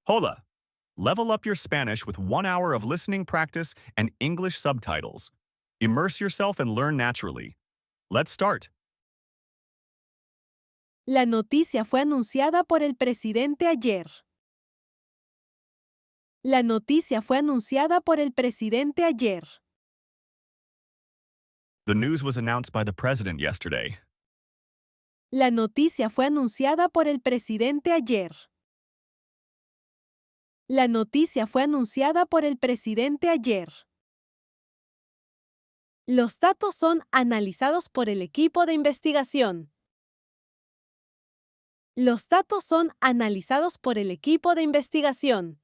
Hola! Level up your Spanish with 1 hour of listening practice and English subtitles. Immerse yourself and learn naturally. Let's start. La noticia fue anunciada por el presidente ayer. La noticia fue anunciada por el presidente ayer. The news was announced by the president yesterday. La noticia fue anunciada por el presidente ayer. La noticia fue anunciada por el presidente ayer. Los datos son analizados por el equipo de investigación. Los datos son analizados por el equipo de investigación.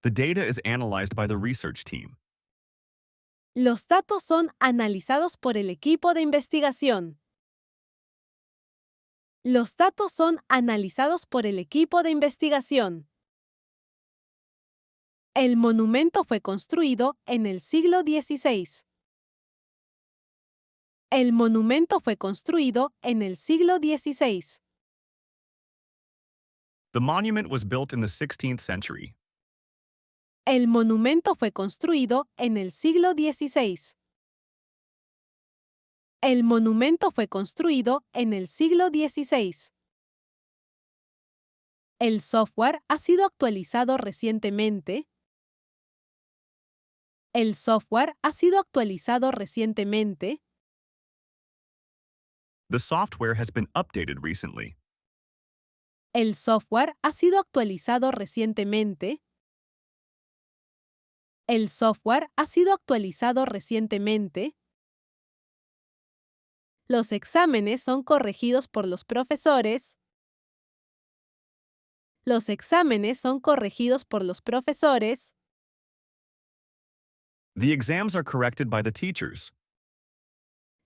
The data is analyzed by the research team. Los datos son analizados por el equipo de investigación. Los datos son analizados por el equipo de investigación. El monumento fue construido en el siglo XVI. El monumento fue construido en el siglo XVI. The monument was built in the 16th century. El monumento fue construido en el siglo XVI. El monumento fue construido en el siglo XVI. El software ha sido actualizado recientemente. El software ha sido actualizado recientemente. The software has been updated recently. El software ha sido actualizado recientemente. El software ha sido actualizado recientemente. Los exámenes son corregidos por los profesores. Los exámenes son corregidos por los profesores. The exams are corrected by the teachers.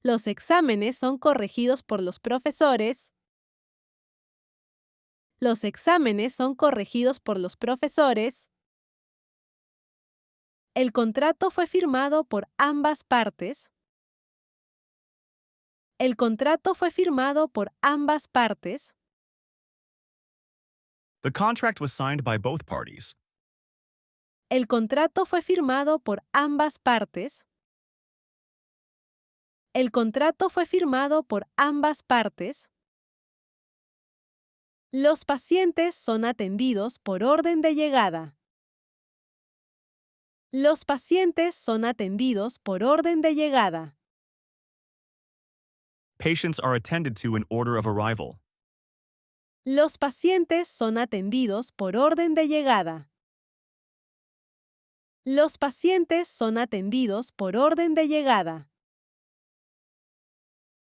Los exámenes son corregidos por los profesores. Los exámenes son corregidos por los profesores. El contrato fue firmado por ambas partes. El contrato fue firmado por ambas partes. The contract was signed by both parties. El contrato fue firmado por ambas partes. El contrato fue firmado por ambas partes. Los pacientes son atendidos por orden de llegada. Los pacientes son atendidos por orden de llegada. Patients are attended to in order of arrival. Los pacientes son atendidos por orden de llegada. Los pacientes son atendidos por orden de llegada.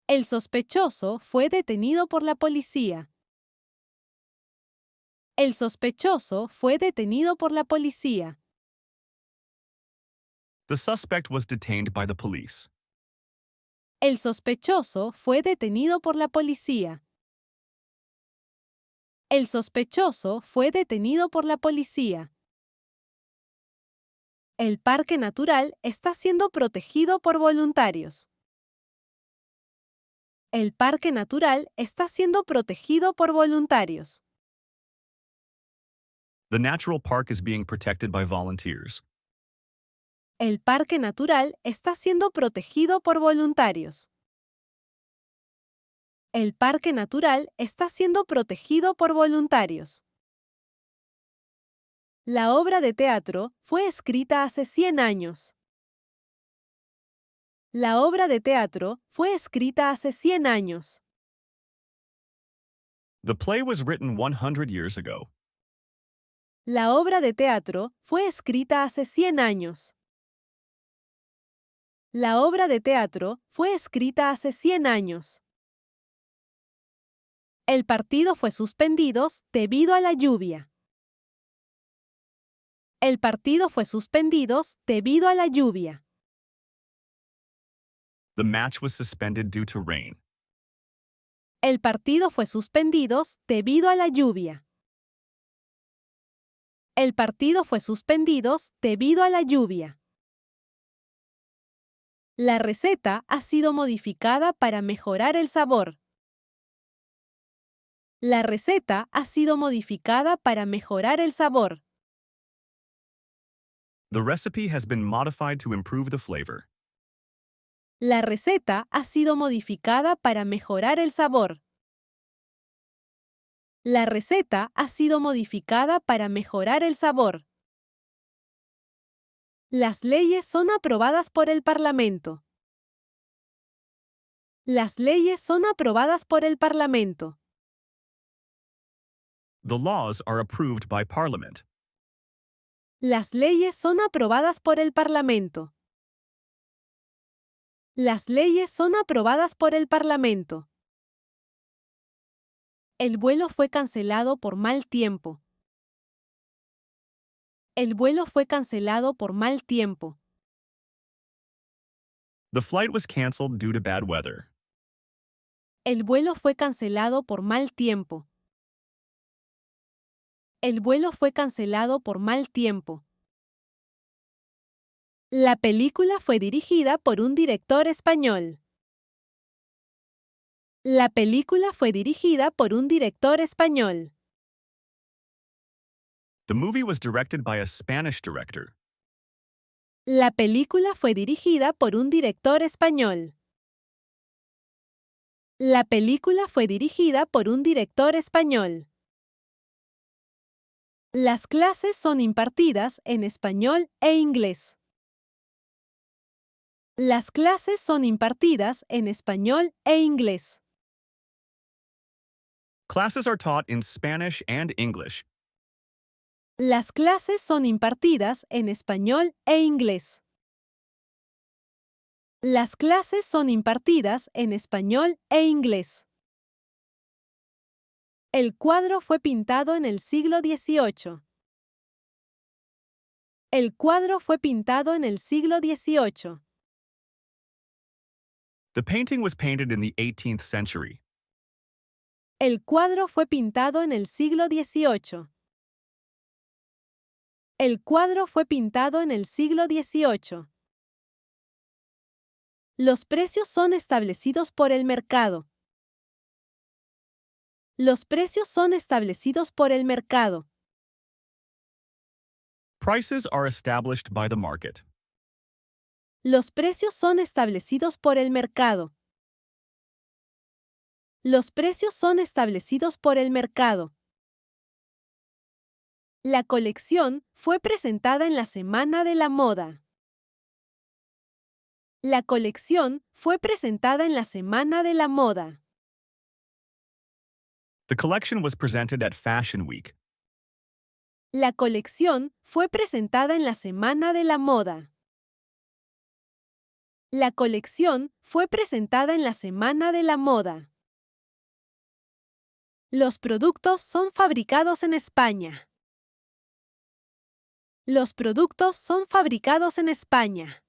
El sospechoso fue detenido por la policía. El sospechoso fue detenido por la policía. The suspect was detained by the police. El sospechoso fue detenido por la policía. El sospechoso fue detenido por la policía. El parque natural está siendo protegido por voluntarios. El parque natural está siendo protegido por voluntarios. The natural park is being protected by volunteers. El parque natural está siendo protegido por voluntarios. El parque natural está siendo protegido por voluntarios. La obra de teatro fue escrita hace 100 años. La obra de teatro fue escrita hace 100 años. The play was written 100 years ago. La obra de teatro fue escrita hace 100 años. La obra de teatro fue escrita hace 100 años. El partido fue suspendido debido a la lluvia. El partido fue suspendido debido a la lluvia. The match was suspended due to rain. El partido fue suspendido debido a la lluvia. El partido fue suspendido debido a la lluvia. La receta ha sido modificada para mejorar el sabor. La receta ha sido modificada para mejorar el sabor. The recipe has been modified to improve the flavor. La receta ha sido modificada para mejorar el sabor. La receta ha sido modificada para mejorar el sabor. Las leyes son aprobadas por el Parlamento. Las leyes son aprobadas por el Parlamento. The laws are approved by Parliament. Las leyes son aprobadas por el Parlamento. Las leyes son aprobadas por el Parlamento. El vuelo fue cancelado por mal tiempo. El vuelo fue cancelado por mal tiempo. The flight was canceled due to bad weather. El vuelo fue cancelado por mal tiempo. El vuelo fue cancelado por mal tiempo. La película fue dirigida por un director español. La película fue dirigida por un director español. The movie was directed by a Spanish director. La película fue dirigida por un director español. La película fue dirigida por un director español. Las clases son impartidas en español e inglés. Las clases son impartidas en español e inglés. Classes are taught in Spanish and English. Las clases son impartidas en español e inglés. Las clases son impartidas en español e inglés. El cuadro fue pintado en el siglo XVIII. El cuadro fue pintado en el siglo XVIII. The painting was painted in the 18th century. El cuadro fue pintado en el siglo XVIII. El cuadro fue pintado en el siglo XVIII. Los precios son establecidos por el mercado. Los precios son establecidos por el mercado. Prices are established by the market. Los precios son establecidos por el mercado. Los precios son establecidos por el mercado. La colección fue presentada en la Semana de la Moda. La colección fue presentada en la Semana de la Moda. The collection was presented at Fashion Week. La colección fue presentada en la Semana de la Moda. La colección fue presentada en la Semana de la Moda. Los productos son fabricados en España. Los productos son fabricados en España.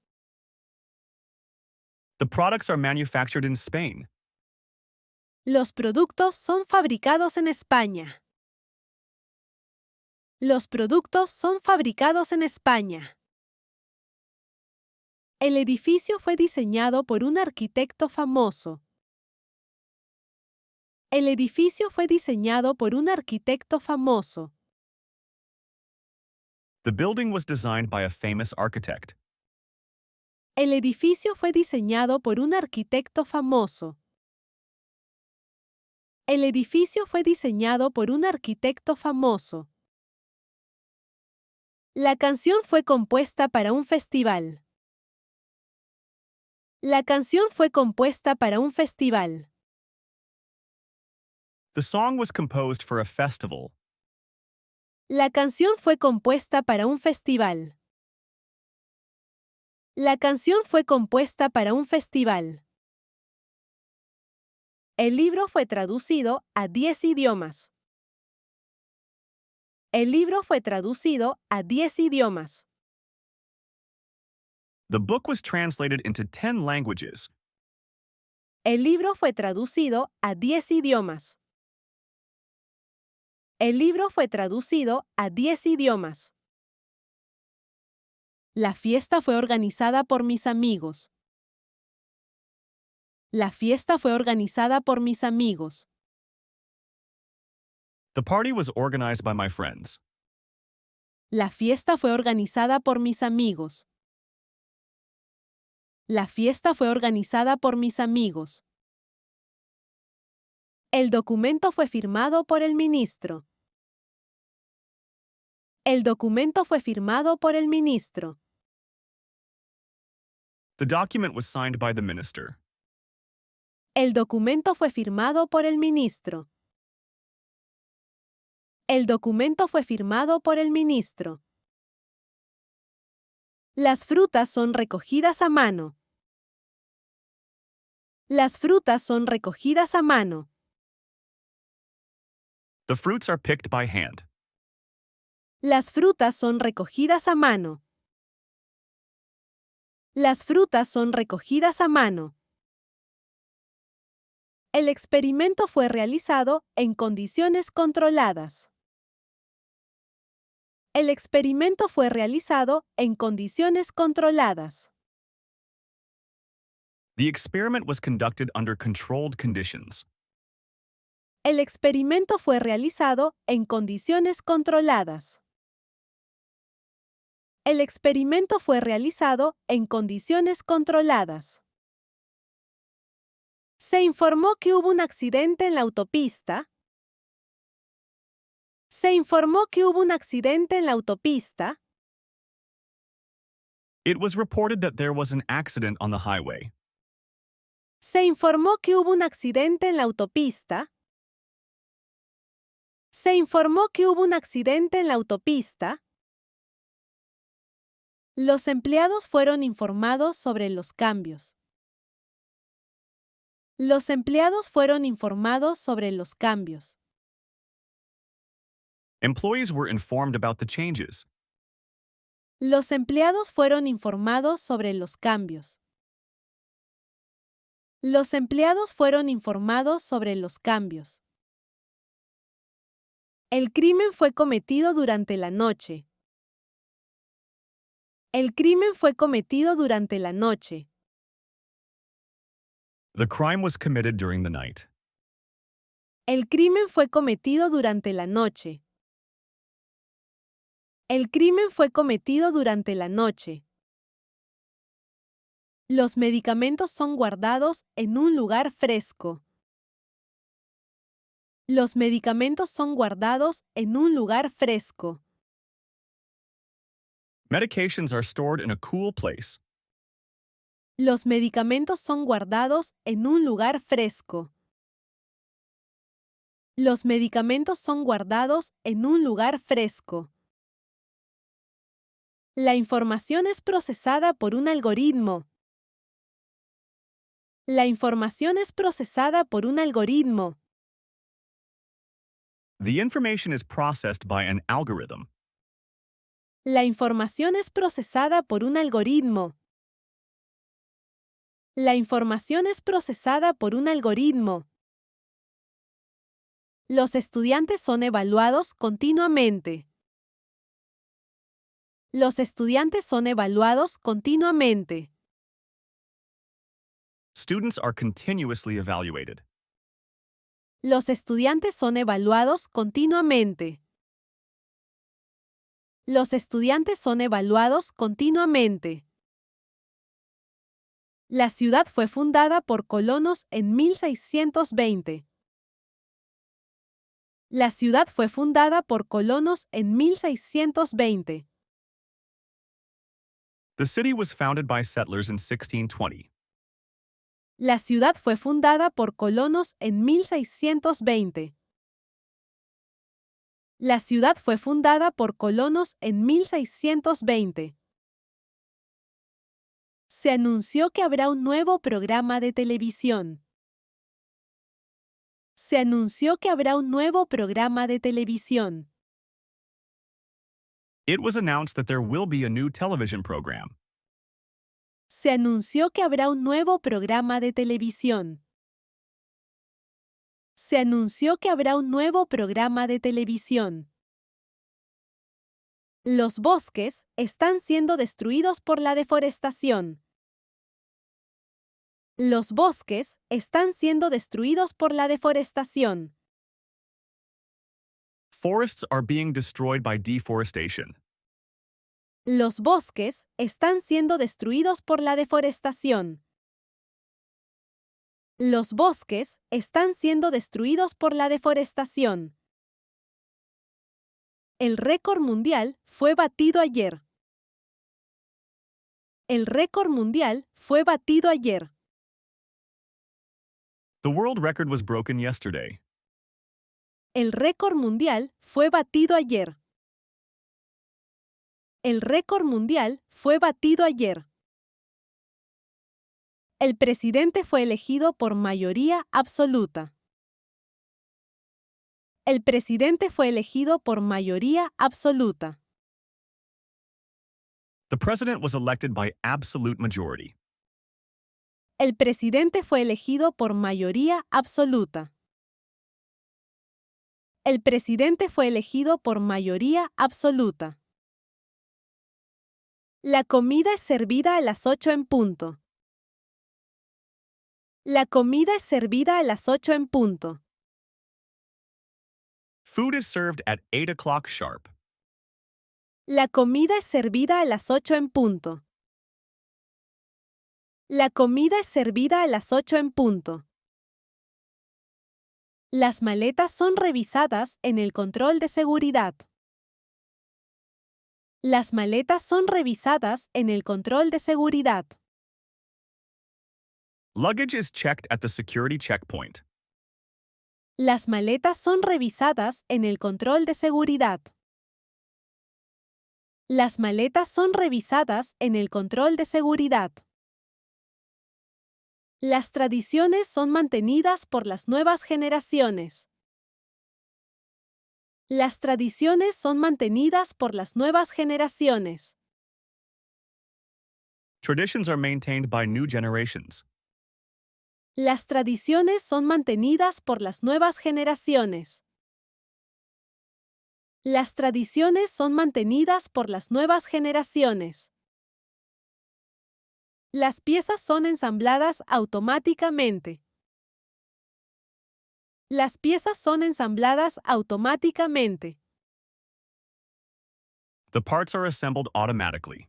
The products are manufactured in Spain. Los productos son fabricados en España. Los productos son fabricados en España. El edificio fue diseñado por un arquitecto famoso. El edificio fue diseñado por un arquitecto famoso. The building was designed by a famous architect. El edificio fue diseñado por un arquitecto famoso. El edificio fue diseñado por un arquitecto famoso. La canción fue compuesta para un festival. La canción fue compuesta para un festival. The song was composed for a festival. La canción fue compuesta para un festival. La canción fue compuesta para un festival. El libro fue traducido a 10 idiomas. El libro fue traducido a 10 idiomas. The book was translated into 10 languages. El libro fue traducido a 10 idiomas. El libro fue traducido a 10 idiomas. La fiesta fue organizada por mis amigos. La fiesta fue organizada por mis amigos. The party was organized by my friends. La fiesta fue organizada por mis amigos. La fiesta fue organizada por mis amigos. El documento fue firmado por el ministro. El documento fue firmado por el ministro. The document was signed by the minister. El documento fue firmado por el ministro. El documento fue firmado por el ministro. Las frutas son recogidas a mano. Las frutas son recogidas a mano. The fruits are picked by hand. Las frutas son recogidas a mano. Las frutas son recogidas a mano. El experimento fue realizado en condiciones controladas. El experimento fue realizado en condiciones controladas. The experiment was conducted under controlled conditions. El experimento fue realizado en condiciones controladas. El experimento fue realizado en condiciones controladas. Se informó que hubo un accidente en la autopista. Se informó que hubo un accidente en la autopista. It was reported that there was an accident on the highway. Se informó que hubo un accidente en la autopista. Se informó que hubo un accidente en la autopista. Los empleados fueron informados sobre los cambios. Los empleados fueron informados sobre los cambios. Employees were informed about the changes. Los empleados fueron informados sobre los cambios. Los empleados fueron informados sobre los cambios. El crimen fue cometido durante la noche. El crimen fue cometido durante la noche. The crime was committed during the night. El crimen fue cometido durante la noche. El crimen fue cometido durante la noche. Los medicamentos son guardados en un lugar fresco. Los medicamentos son guardados en un lugar fresco. Medications are stored in a cool place. Los medicamentos son guardados en un lugar fresco. Los medicamentos son guardados en un lugar fresco. La información es procesada por un algoritmo. La información es procesada por un algoritmo. The information is processed by an algorithm. La información es procesada por un algoritmo. La información es procesada por un algoritmo. Los estudiantes son evaluados continuamente. Los estudiantes son evaluados continuamente. Students are continuously evaluated. Los estudiantes son evaluados continuamente. Los estudiantes son evaluados continuamente. La ciudad fue fundada por colonos en 1620. La ciudad fue fundada por colonos en 1620. The city was founded by settlers in 1620. La ciudad fue fundada por colonos en 1620. La ciudad fue fundada por colonos en 1620. Se anunció que habrá un nuevo programa de televisión. Se anunció que habrá un nuevo programa de televisión. It was announced that there will be a new television program. Se anunció que habrá un nuevo programa de televisión. Se anunció que habrá un nuevo programa de televisión. Los bosques están siendo destruidos por la deforestación. Los bosques están siendo destruidos por la deforestación. Forests are being destroyed by deforestation. Los bosques están siendo destruidos por la deforestación. Los bosques están siendo destruidos por la deforestación. El récord mundial fue batido ayer. El récord mundial fue batido ayer. The world record was broken yesterday. El récord mundial fue batido ayer. El récord mundial fue batido ayer. El presidente fue elegido por mayoría absoluta. El presidente fue elegido por mayoría absoluta. The president was elected by absolute majority. El presidente fue elegido por mayoría absoluta. El presidente fue elegido por mayoría absoluta. La comida es servida a las 8 en punto. La comida es servida a las 8 en punto. Food is served at 8 o'clock sharp. La comida es servida a las 8 en punto. La comida es servida a las 8 en punto. Las maletas son revisadas en el control de seguridad. Las maletas son revisadas en el control de seguridad. Luggage is checked at the security checkpoint. Las maletas son revisadas en el control de seguridad. Las maletas son revisadas en el control de seguridad. Las tradiciones son mantenidas por las nuevas generaciones. Las tradiciones son mantenidas por las nuevas generaciones. Traditions are maintained by new generations. Las tradiciones son mantenidas por las nuevas generaciones. Las tradiciones son mantenidas por las nuevas generaciones. Las piezas son ensambladas automáticamente. Las piezas son ensambladas automáticamente. The parts are assembled automatically.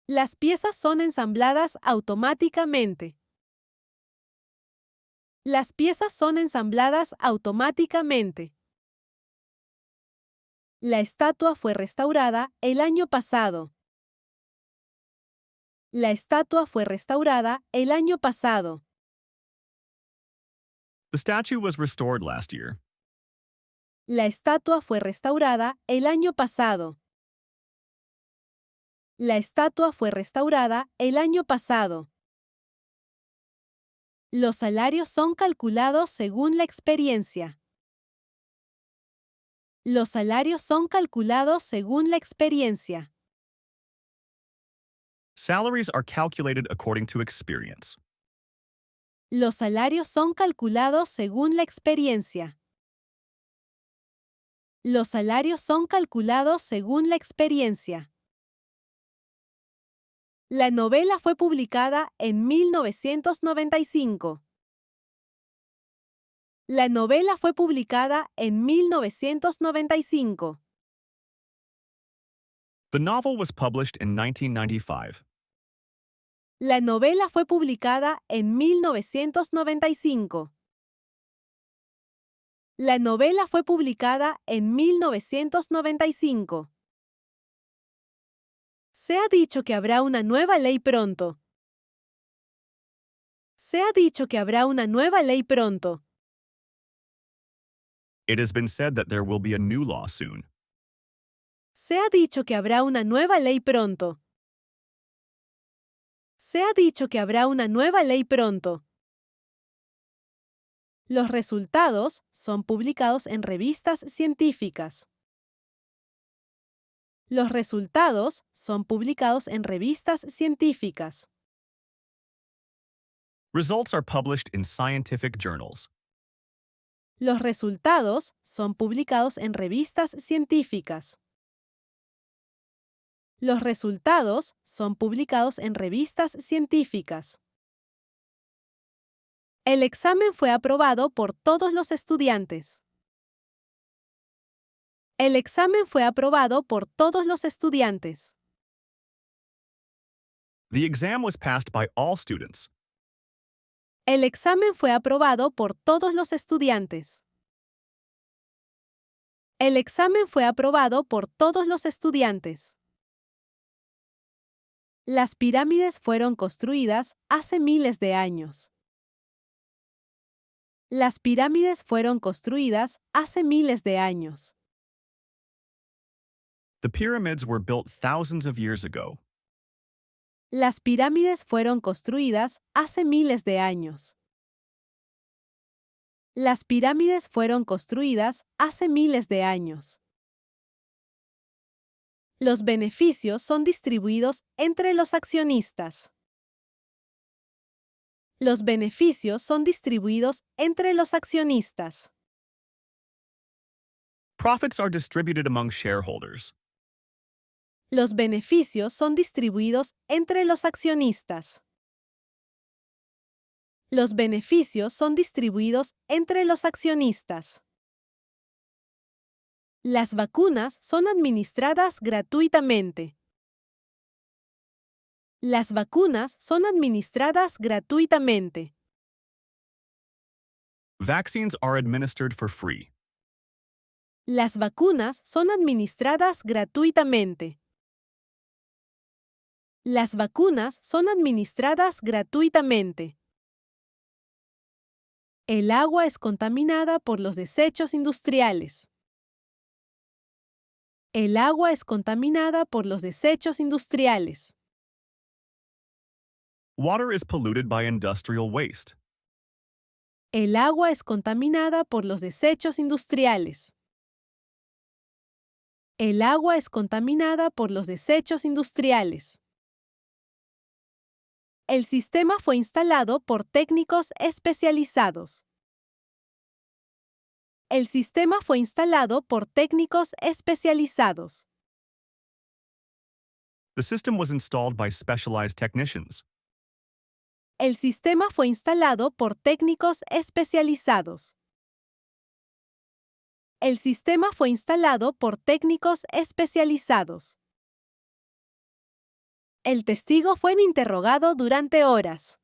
Las piezas son ensambladas automáticamente. Las piezas son ensambladas automáticamente. La estatua fue restaurada el año pasado. La estatua fue restaurada el año pasado. The statue was restored last year. La estatua fue restaurada el año pasado. La estatua fue restaurada el año pasado. Los salarios son calculados según la experiencia. Los salarios son calculados según la experiencia. Salaries are calculated according to experience. Los salarios son calculados según la experiencia. Los salarios son calculados según la experiencia. La novela fue publicada en 1995. La novela fue publicada en 1995. The novel was published in 1995. La novela fue publicada en 1995. La novela fue publicada en 1995. Se ha dicho que habrá una nueva ley pronto. Se ha dicho que habrá una nueva ley pronto. It has been said that there will be a new law soon. Se ha dicho que habrá una nueva ley pronto. Se ha dicho que habrá una nueva ley pronto. Los resultados son publicados en revistas científicas. Los resultados son publicados en revistas científicas. Results are published in scientific journals. Los resultados son publicados en revistas científicas. Los resultados son publicados en revistas científicas. El examen fue aprobado por todos los estudiantes. El examen fue aprobado por todos los estudiantes. The exam was passed by all students. El examen fue aprobado por todos los estudiantes. El examen fue aprobado por todos los estudiantes. Las pirámides fueron construidas hace miles de años. Las pirámides fueron construidas hace miles de años. The pyramids were built thousands of years ago. Las pirámides fueron construidas hace miles de años. Las pirámides fueron construidas hace miles de años. Los beneficios son distribuidos entre los accionistas. Los beneficios son distribuidos entre los accionistas. Profits are distributed among shareholders. Los beneficios son distribuidos entre los accionistas. Los beneficios son distribuidos entre los accionistas. Las vacunas son administradas gratuitamente. Las vacunas son administradas gratuitamente. Vaccines are administered for free. Las vacunas son administradas gratuitamente. Las vacunas son administradas gratuitamente. El agua es contaminada por los desechos industriales. El agua es contaminada por los desechos industriales. Water is polluted by industrial waste. El agua es contaminada por los desechos industriales. El agua es contaminada por los desechos industriales. El sistema fue instalado por técnicos especializados. El sistema fue instalado por técnicos especializados. The system was installed by specialized technicians. El sistema fue instalado por técnicos especializados. El sistema fue instalado por técnicos especializados. El testigo fue interrogado durante horas.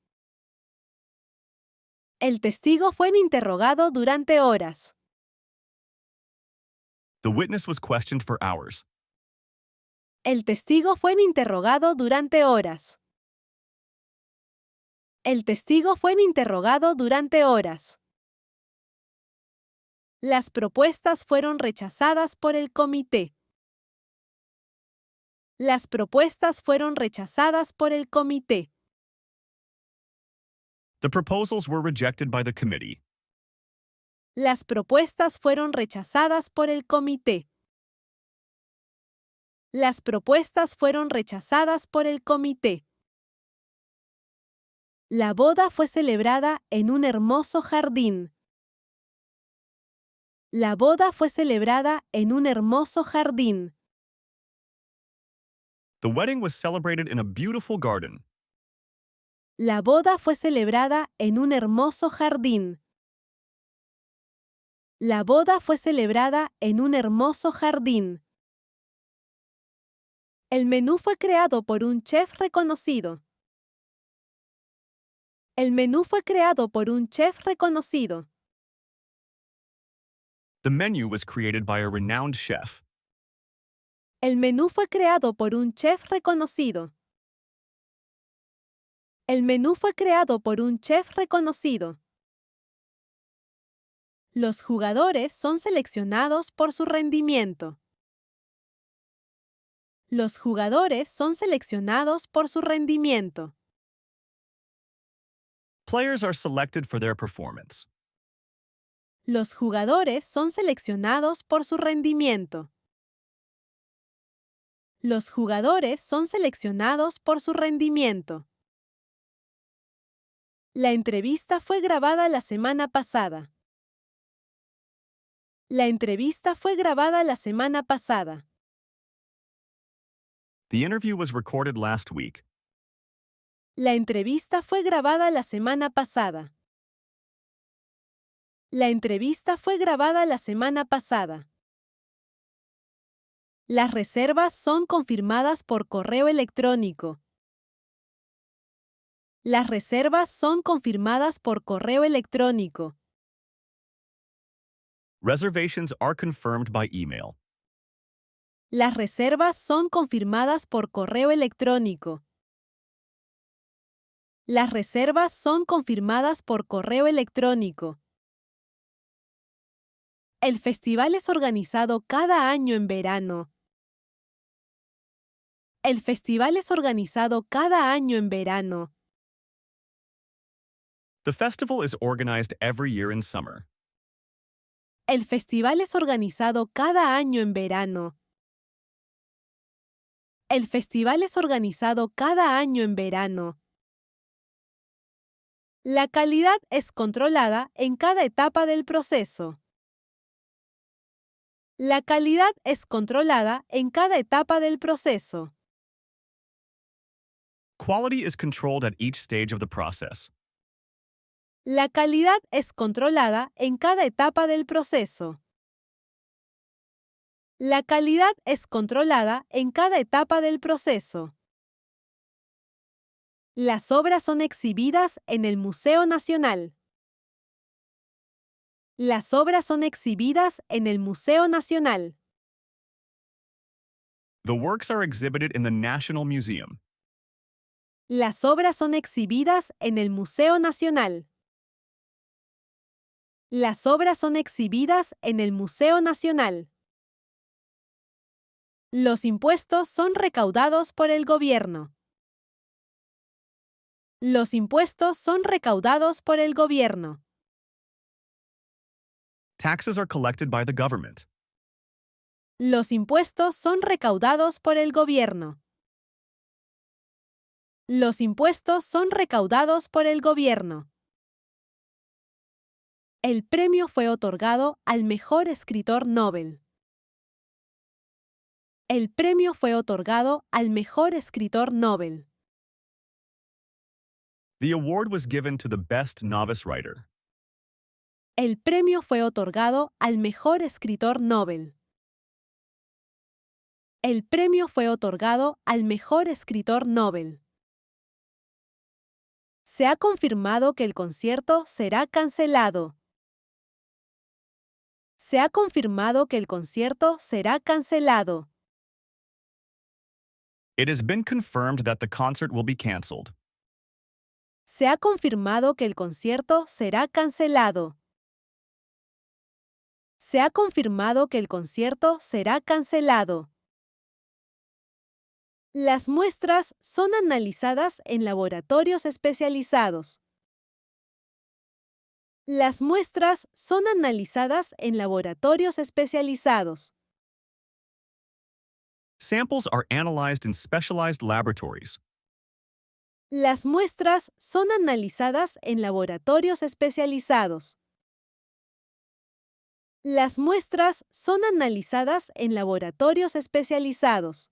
El testigo fue interrogado durante horas. The witness was questioned for hours. El testigo fue interrogado durante horas. El testigo fue interrogado durante horas. Las propuestas fueron rechazadas por el comité. Las propuestas fueron rechazadas por el comité. The proposals were rejected by the committee. Las propuestas fueron rechazadas por el comité. Las propuestas fueron rechazadas por el comité. La boda fue celebrada en un hermoso jardín. La boda fue celebrada en un hermoso jardín. The wedding was celebrated in a beautiful garden. La boda fue celebrada en un hermoso jardín. La boda fue celebrada en un hermoso jardín. El menú fue creado por un chef reconocido. El menú fue creado por un chef reconocido. The menu was created by a renowned chef. El menú fue creado por un chef reconocido. El menú fue creado por un chef reconocido. Los jugadores son seleccionados por su rendimiento. Los jugadores son seleccionados por su rendimiento. Players are selected for their performance. Los jugadores son seleccionados por su rendimiento. Los jugadores son seleccionados por su rendimiento. La entrevista fue grabada la semana pasada. La entrevista fue grabada la semana pasada. The interview was recorded last week. La entrevista fue grabada la semana pasada. La entrevista fue grabada la semana pasada. Las reservas son confirmadas por correo electrónico. Las reservas son confirmadas por correo electrónico. Reservations are confirmed by email. Las reservas son confirmadas por correo electrónico. Las reservas son confirmadas por correo electrónico. El festival es organizado cada año en verano. El festival es organizado cada año en verano. The festival is organized every year in summer. El festival es organizado cada año en verano. El festival es organizado cada año en verano. La calidad es controlada en cada etapa del proceso. La calidad es controlada en cada etapa del proceso. Quality is controlled at each stage of the process. La calidad es controlada en cada etapa del proceso. La calidad es controlada en cada etapa del proceso. Las obras son exhibidas en el Museo Nacional. Las obras son exhibidas en el Museo Nacional. The works are exhibited in the National Museum. Las obras son exhibidas en el Museo Nacional. Las obras son exhibidas en el Museo Nacional. Los impuestos son recaudados por el gobierno. Los impuestos son recaudados por el gobierno. Taxes are collected by the government. Los impuestos son recaudados por el gobierno. Los impuestos son recaudados por el gobierno. El premio fue otorgado al mejor escritor Nobel. El premio fue otorgado al mejor escritor Nobel. The award was given to the best novice writer. El premio fue otorgado al mejor escritor Nobel. El premio fue otorgado al mejor escritor Nobel. Se ha confirmado que el concierto será cancelado. Se ha confirmado que el concierto será cancelado. It has been confirmed that the concert will be canceled. Se ha confirmado que el concierto será cancelado. Se ha confirmado que el concierto será cancelado. Las muestras son analizadas en laboratorios especializados. Las muestras son analizadas en laboratorios especializados. Samples are analyzed in specialized laboratories. Las muestras son analizadas en laboratorios especializados. Las muestras son analizadas en laboratorios especializados.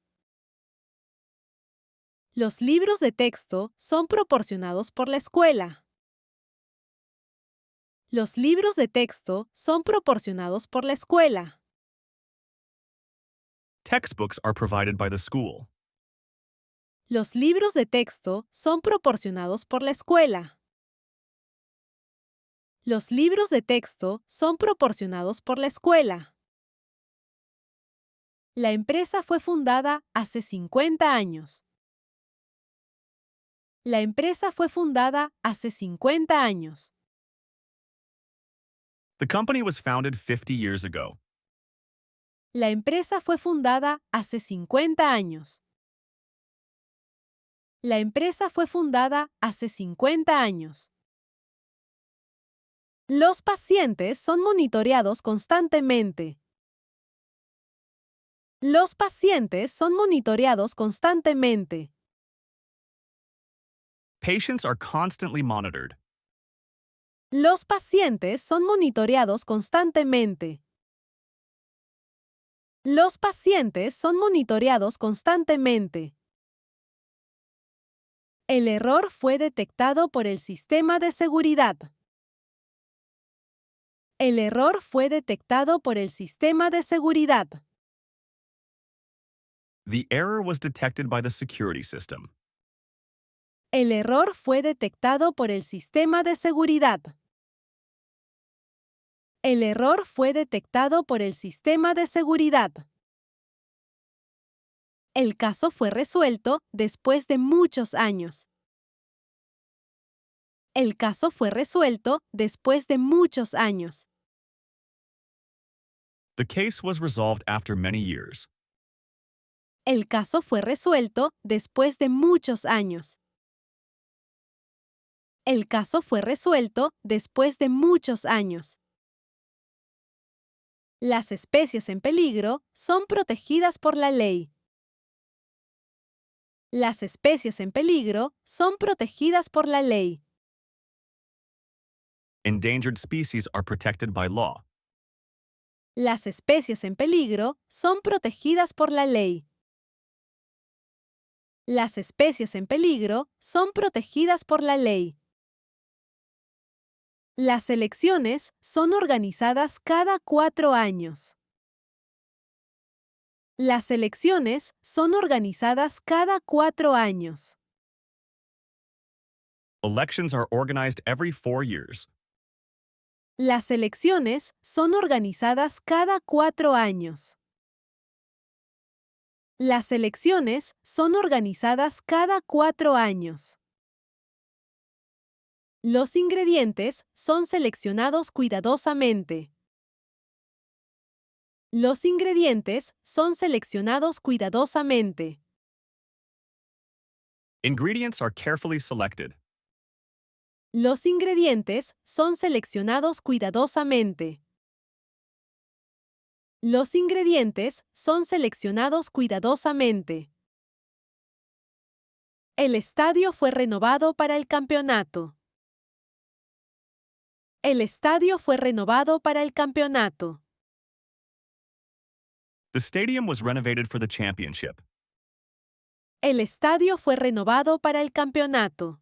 Los libros de texto son proporcionados por la escuela. Los libros de texto son proporcionados por la escuela. Textbooks are provided by the school. Los libros de texto son proporcionados por la escuela. Los libros de texto son proporcionados por la escuela. La empresa fue fundada hace 50 años. La empresa fue fundada hace 50 años. The company was founded 50 years ago. La empresa fue fundada hace 50 años. La empresa fue fundada hace 50 años. Los pacientes son monitoreados constantemente. Los pacientes son monitoreados constantemente. Patients are constantly monitored. Los pacientes son monitoreados constantemente. Los pacientes son monitoreados constantemente. El error fue detectado por el sistema de seguridad. El error fue detectado por el sistema de seguridad. The error was detected by the security system. El error fue detectado por el sistema de seguridad. El error fue detectado por el sistema de seguridad. El caso fue resuelto después de muchos años. El caso fue resuelto después de muchos años. The case was resolved after many years. El caso fue resuelto después de muchos años. El caso fue resuelto después de muchos años. Las especies en peligro son protegidas por la ley. Las especies en peligro son protegidas por la ley. Endangered species are protected by law. Las especies en peligro son protegidas por la ley. Las especies en peligro son protegidas por la ley. Las elecciones son organizadas cada 4 años. Las elecciones son organizadas cada 4 años. Elections are organized every 4 years. Las elecciones son organizadas cada 4 años. Las elecciones son organizadas cada 4 años. Los ingredientes son seleccionados cuidadosamente. Los ingredientes son seleccionados cuidadosamente. Ingredients are carefully selected. Los ingredientes son seleccionados cuidadosamente. Los ingredientes son seleccionados cuidadosamente. El estadio fue renovado para el campeonato. El estadio fue renovado para el campeonato. The stadium was renovated for the championship. El estadio fue renovado para el campeonato.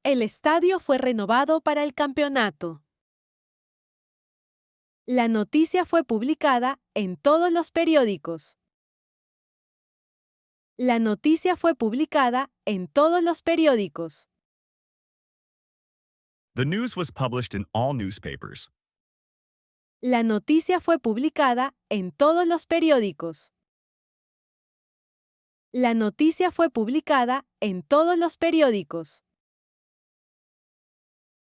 El estadio fue renovado para el campeonato. La noticia fue publicada en todos los periódicos. La noticia fue publicada en todos los periódicos. The news was published in all newspapers. La noticia fue publicada en todos los periódicos. La noticia fue publicada en todos los periódicos.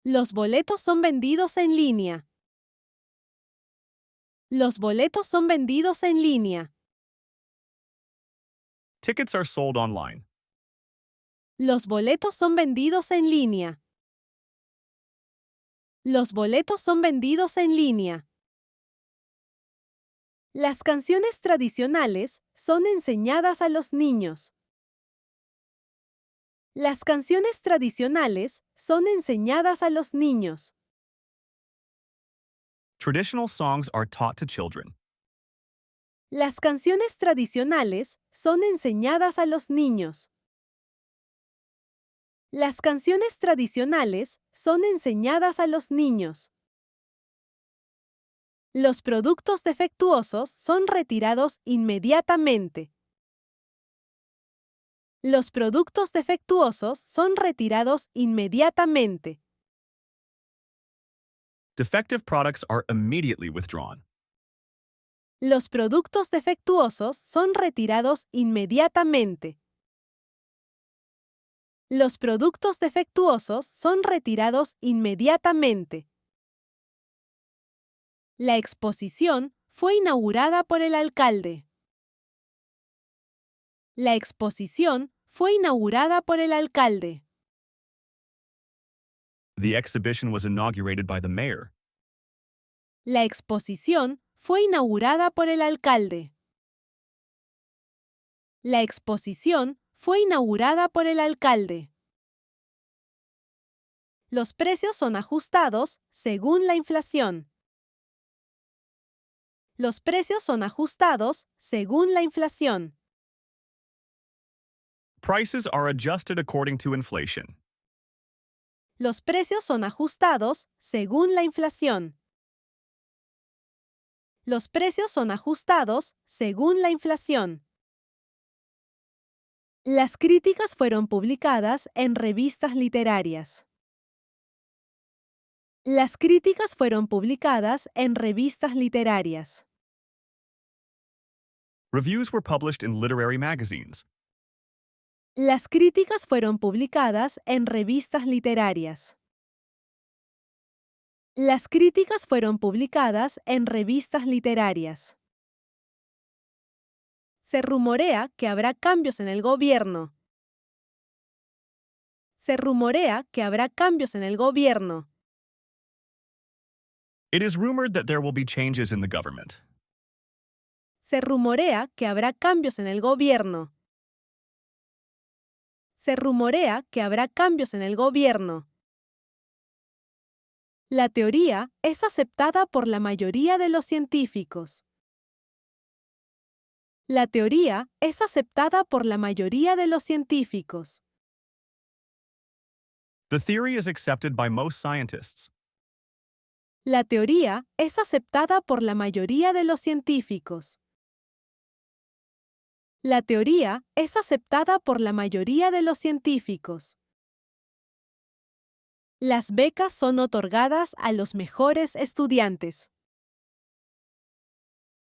Los boletos son vendidos en línea. Los boletos son vendidos en línea. Tickets are sold online. Los boletos son vendidos en línea. Los boletos son vendidos en línea. Las canciones tradicionales son enseñadas a los niños. Las canciones tradicionales son enseñadas a los niños. Traditional songs are taught to children. Las canciones tradicionales son enseñadas a los niños. Las canciones tradicionales son enseñadas a los niños. Los productos defectuosos son retirados inmediatamente. Los productos defectuosos son retirados inmediatamente. Defective products are immediately withdrawn. Los productos defectuosos son retirados inmediatamente. Los productos defectuosos son retirados inmediatamente. La exposición fue inaugurada por el alcalde. La exposición fue inaugurada por el alcalde. The exhibition was inaugurated by the mayor. La exposición fue inaugurada por el alcalde. La exposición fue inaugurada por el alcalde. Los precios son ajustados según la inflación. Los precios son ajustados según la inflación. Prices are adjusted according to inflation. Los precios son ajustados según la inflación. Los precios son ajustados según la inflación. Las críticas fueron publicadas en revistas literarias. Las críticas fueron publicadas en revistas literarias. Reviews were published in literary magazines. Las críticas fueron publicadas en revistas literarias. Las críticas fueron publicadas en revistas literarias. Se rumorea que habrá cambios en el gobierno. Se rumorea que habrá cambios en el gobierno. It is rumored that there will be changes in the government. Se rumorea que habrá cambios en el gobierno. Se rumorea que habrá cambios en el gobierno. La teoría es aceptada por la mayoría de los científicos. La teoría es aceptada por la mayoría de los científicos. The theory is accepted by most scientists. La teoría es aceptada por la mayoría de los científicos. La teoría es aceptada por la mayoría de los científicos. Las becas son otorgadas a los mejores estudiantes.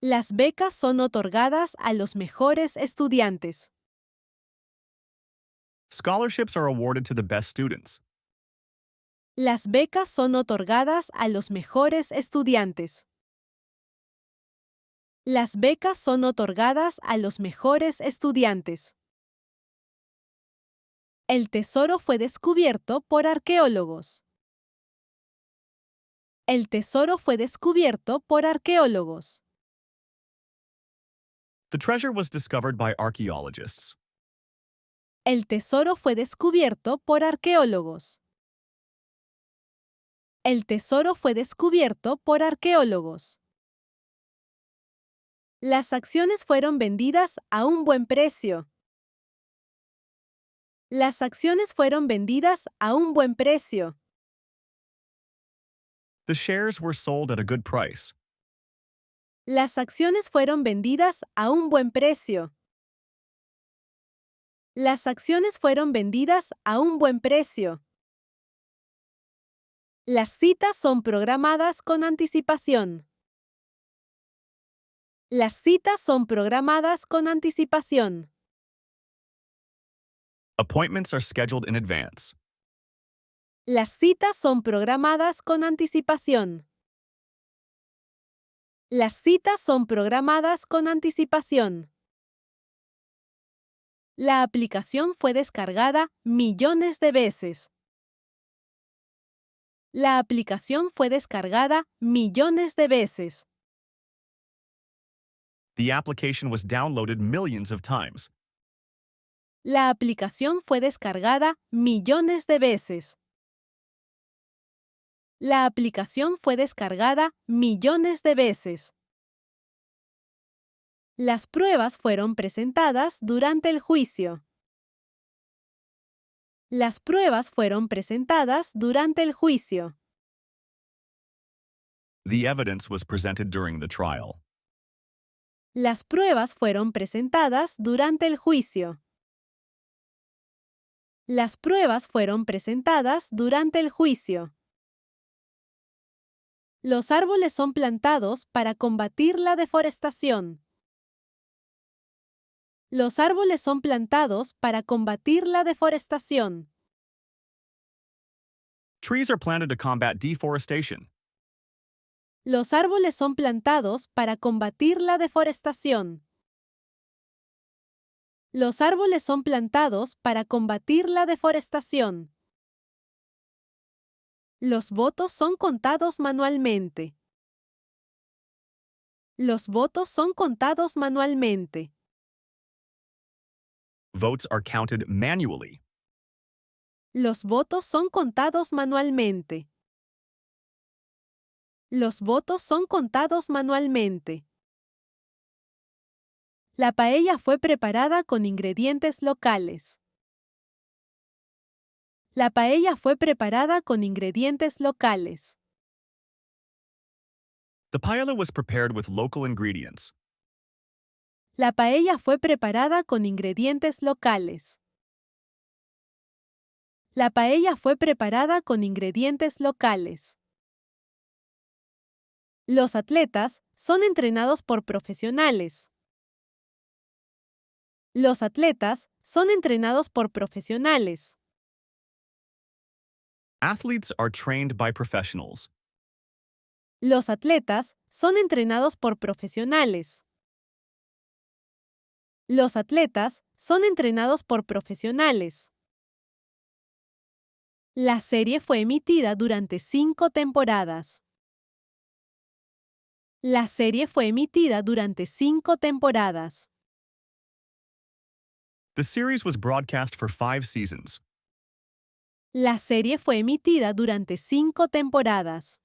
Las becas son otorgadas a los mejores estudiantes. Scholarships are awarded to the best students. Las becas son otorgadas a los mejores estudiantes. Las becas son otorgadas a los mejores estudiantes. El tesoro fue descubierto por arqueólogos. El tesoro fue descubierto por arqueólogos. The treasure was discovered by archaeologists. El tesoro fue descubierto por arqueólogos. El tesoro fue descubierto por arqueólogos. Las acciones fueron vendidas a un buen precio. Las acciones fueron vendidas a un buen precio. The shares were sold at a good price. Las acciones fueron vendidas a un buen precio. Las acciones fueron vendidas a un buen precio. Las citas son programadas con anticipación. Las citas son programadas con anticipación. Appointments are scheduled in advance. Las citas son programadas con anticipación. Las citas son programadas con anticipación. La aplicación fue descargada millones de veces. La aplicación fue descargada millones de veces. The application was downloaded millions of times. La aplicación fue descargada millones de veces. La aplicación fue descargada millones de veces. Las pruebas fueron presentadas durante el juicio. Las pruebas fueron presentadas durante el juicio. The evidence was presented during the trial. Las pruebas fueron presentadas durante el juicio. Las pruebas fueron presentadas durante el juicio. Los árboles son plantados para combatir la deforestación. Los árboles son plantados para combatir la deforestación. Trees are planted to combat deforestation. Los árboles son plantados para combatir la deforestación. Los árboles son plantados para combatir la deforestación. Los votos son contados manualmente. Los votos son contados manualmente. Votes are counted manually. Los votos son contados manualmente. Los votos son contados manualmente. La paella fue preparada con ingredientes locales. La paella fue preparada con ingredientes locales. The paella was prepared with local ingredients. La paella fue preparada con ingredientes locales. La paella fue preparada con ingredientes locales. Los atletas son entrenados por profesionales. Los atletas son entrenados por profesionales. Athletes are trained by professionals. Los atletas son entrenados por profesionales. Los atletas son entrenados por profesionales. La serie fue emitida durante 5 temporadas. La serie fue emitida durante 5 temporadas. The series was broadcast for 5 seasons. La serie fue emitida durante 5 temporadas.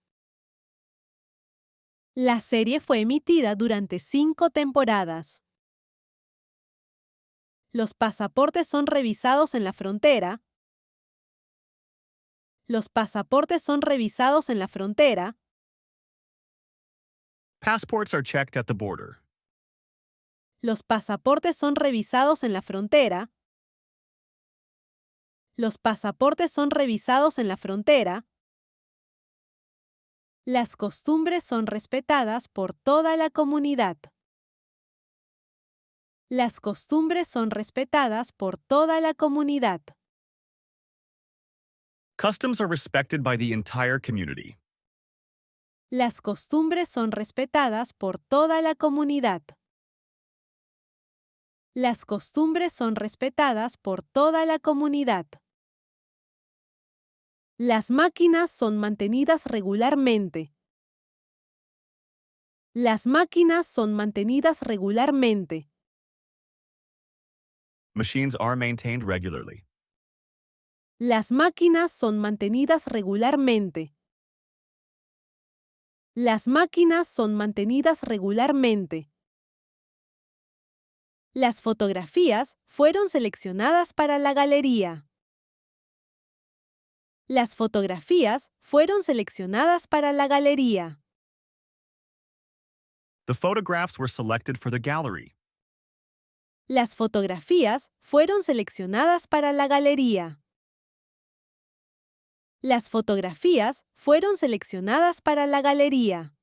La serie fue emitida durante 5 temporadas. Los pasaportes son revisados en la frontera. Los pasaportes son revisados en la frontera. Passports are checked at the border. Los pasaportes son revisados en la frontera. Los pasaportes son revisados en la frontera. Las costumbres son respetadas por toda la comunidad. Las costumbres son respetadas por toda la comunidad. Customs are respected by the entire community. Las costumbres son respetadas por toda la comunidad. Las costumbres son respetadas por toda la comunidad. Las máquinas son mantenidas regularmente. Las máquinas son mantenidas regularmente. Machines are maintained regularly. Las máquinas son mantenidas regularmente. Las máquinas son mantenidas regularmente. Las fotografías fueron seleccionadas para la galería. Las fotografías fueron seleccionadas para la galería. The photographs were selected for the gallery. Las fotografías fueron seleccionadas para la galería. Las fotografías fueron seleccionadas para la galería.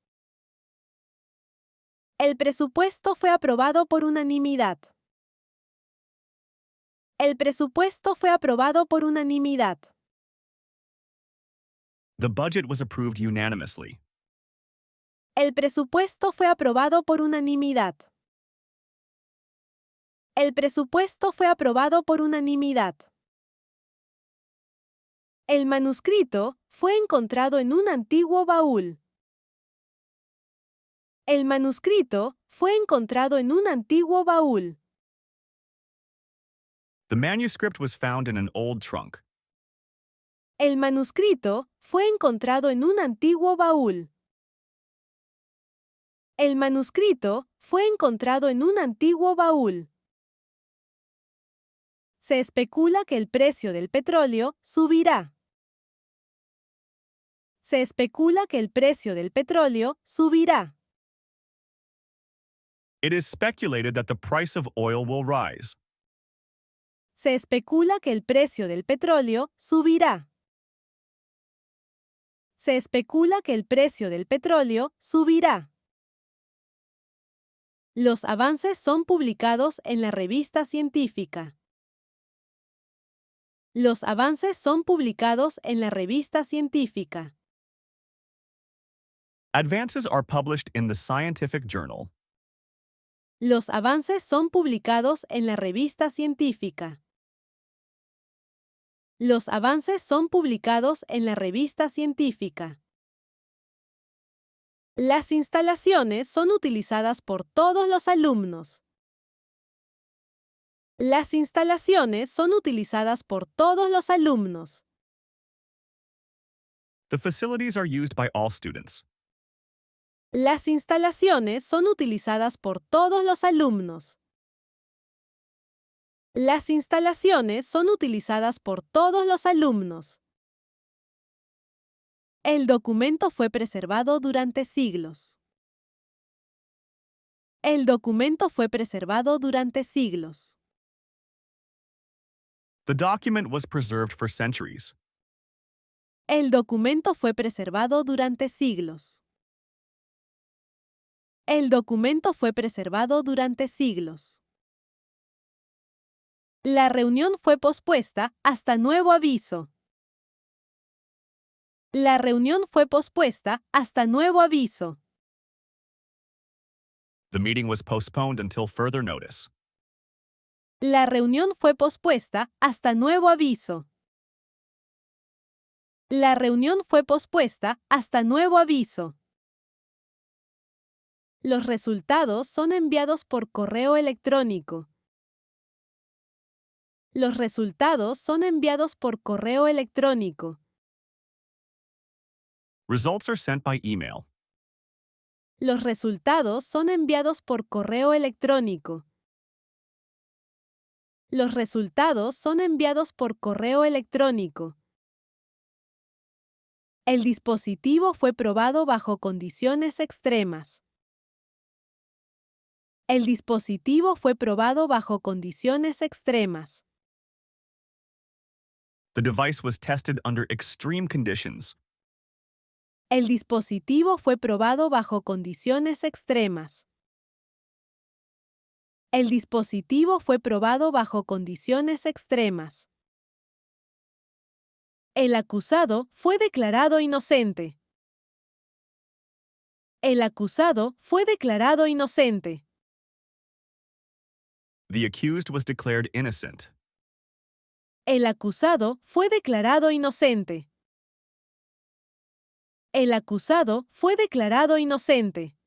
El presupuesto fue aprobado por unanimidad. El presupuesto fue aprobado por unanimidad. The budget was approved unanimously. El presupuesto fue aprobado por unanimidad. El presupuesto fue aprobado por unanimidad. El manuscrito fue encontrado en un antiguo baúl. El manuscrito fue encontrado en un antiguo baúl. The manuscript was found in an old trunk. El manuscrito fue encontrado en un antiguo baúl. El manuscrito fue encontrado en un antiguo baúl. Se especula que el precio del petróleo subirá. Se especula que el precio del petróleo subirá. It is speculated that the price of oil will rise. Se especula que el precio del petróleo subirá. Se especula que el precio del petróleo subirá. Los avances son publicados en la revista científica. Los avances son publicados en la revista científica. Advances are published in the scientific journal. Los avances son publicados en la revista científica. Los avances son publicados en la revista científica. Las instalaciones son utilizadas por todos los alumnos. Las instalaciones son utilizadas por todos los alumnos. The facilities are used by all students. Las instalaciones son utilizadas por todos los alumnos. Las instalaciones son utilizadas por todos los alumnos. El documento fue preservado durante siglos. El documento fue preservado durante siglos. The document was preserved for centuries. El documento fue preservado durante siglos. El documento fue preservado durante siglos. La reunión fue pospuesta hasta nuevo aviso. La reunión fue pospuesta hasta nuevo aviso. The meeting was postponed until further notice. La reunión fue pospuesta hasta nuevo aviso. La reunión fue pospuesta hasta nuevo aviso. Los resultados son enviados por correo electrónico. Los resultados son enviados por correo electrónico. Results are sent by email. Los resultados son enviados por correo electrónico. Los resultados son enviados por correo electrónico. El dispositivo fue probado bajo condiciones extremas. El dispositivo fue probado bajo condiciones extremas. The device was tested under extreme conditions. El dispositivo fue probado bajo condiciones extremas. El dispositivo fue probado bajo condiciones extremas. El acusado fue declarado inocente. El acusado fue declarado inocente. The accused was declared innocent. El acusado fue declarado inocente. El acusado fue declarado inocente.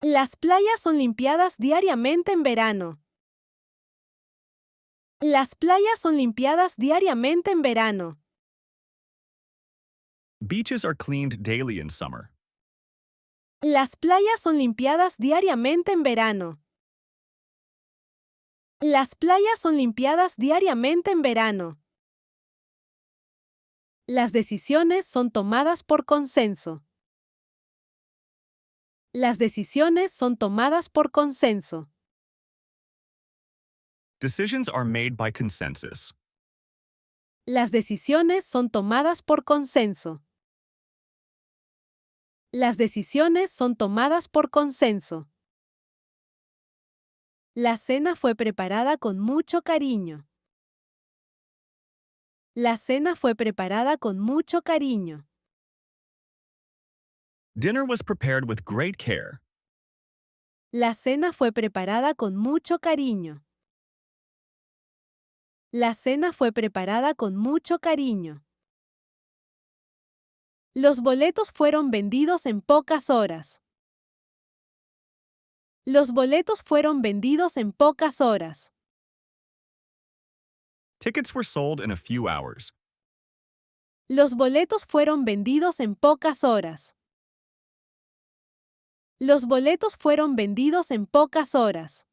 Las playas son limpiadas diariamente en verano. Las playas son limpiadas diariamente en verano. Beaches are cleaned daily in summer. Las playas son limpiadas diariamente en verano. Las playas son limpiadas diariamente en verano. Las decisiones son tomadas por consenso. Las decisiones son tomadas por consenso. Decisions are made by consensus. Las decisiones son tomadas por consenso. Las decisiones son tomadas por consenso. La cena fue preparada con mucho cariño. La cena fue preparada con mucho cariño. Dinner was prepared with great care. La cena fue preparada con mucho cariño. La cena fue preparada con mucho cariño. Los boletos fueron vendidos en pocas horas. Los boletos fueron vendidos en pocas horas. Tickets were sold in a few hours. Los boletos fueron vendidos en pocas horas. Los boletos fueron vendidos en pocas horas.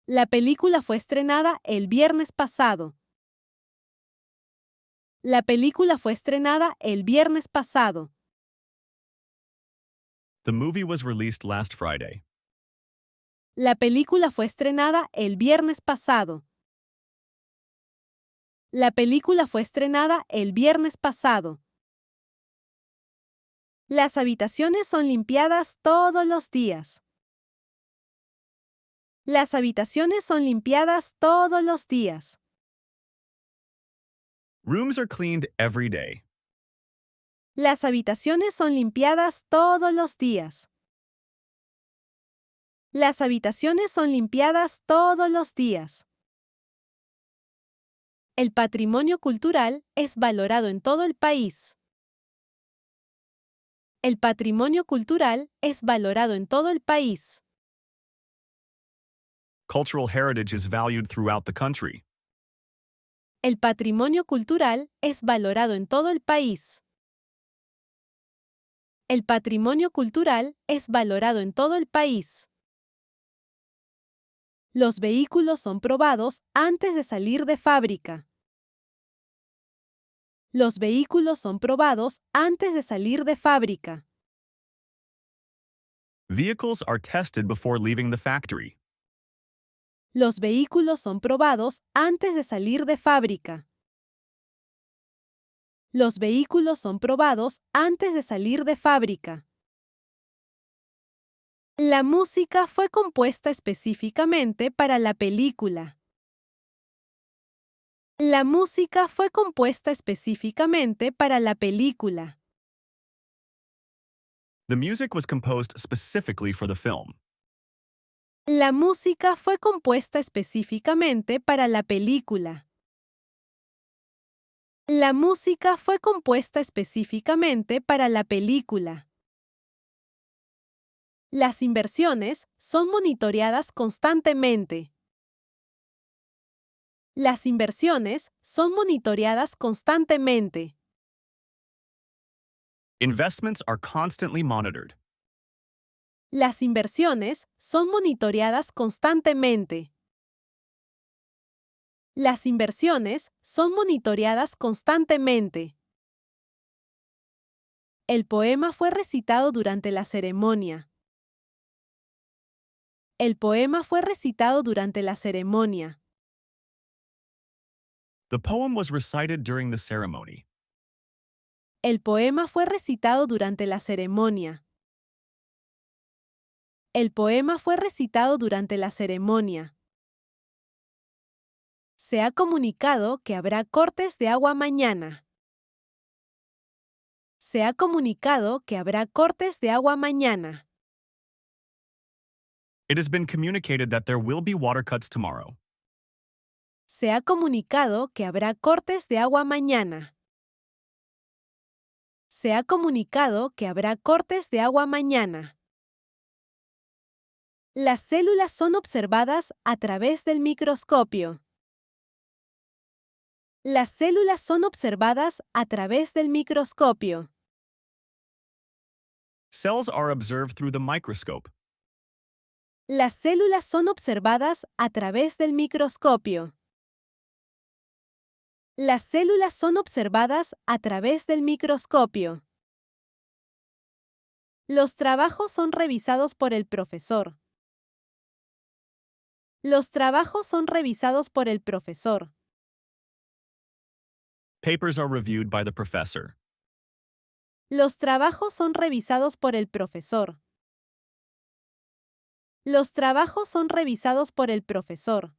La película fue estrenada el viernes pasado. La película fue estrenada el viernes pasado. The movie was released last Friday. La película fue estrenada el viernes pasado. La película fue estrenada el viernes pasado. Las habitaciones son limpiadas todos los días. Las habitaciones son limpiadas todos los días. Rooms are cleaned every day. Las habitaciones son limpiadas todos los días. Las habitaciones son limpiadas todos los días. El patrimonio cultural es valorado en todo el país. El patrimonio cultural es valorado en todo el país. Cultural heritage is valued throughout the country. El patrimonio cultural es valorado en todo el país. El patrimonio cultural es valorado en todo el país. Los vehículos son probados antes de salir de fábrica. Los vehículos son probados antes de salir de fábrica. Vehicles are tested before leaving the factory. Los vehículos son probados antes de salir de fábrica. Los vehículos son probados antes de salir de fábrica. La música fue compuesta específicamente para la película. La música fue compuesta específicamente para la película. The music was composed specifically for the film. La música fue compuesta específicamente para la película. La música fue compuesta específicamente para la película. Las inversiones son monitoreadas constantemente. Las inversiones son monitoreadas constantemente. Investments are constantly monitored. Las inversiones son monitoreadas constantemente. Las inversiones son monitoreadas constantemente. El poema fue recitado durante la ceremonia. El poema fue recitado durante la ceremonia. The poem was recited during the ceremony. El poema fue recitado durante la ceremonia. El poema fue recitado durante la ceremonia. Se ha comunicado que habrá cortes de agua mañana. Se ha comunicado que habrá cortes de agua mañana. It has been communicated that there will be water cuts tomorrow. Se ha comunicado que habrá cortes de agua mañana. Se ha comunicado que habrá cortes de agua mañana. Las células son observadas a través del microscopio. Las células son observadas a través del microscopio. Cells are observed through the microscope. Las células son observadas a través del microscopio. Las células son observadas a través del microscopio. Los trabajos son revisados por el profesor. Los trabajos son revisados por el profesor. Papers are reviewed by the professor. Los trabajos son revisados por el profesor. Los trabajos son revisados por el profesor.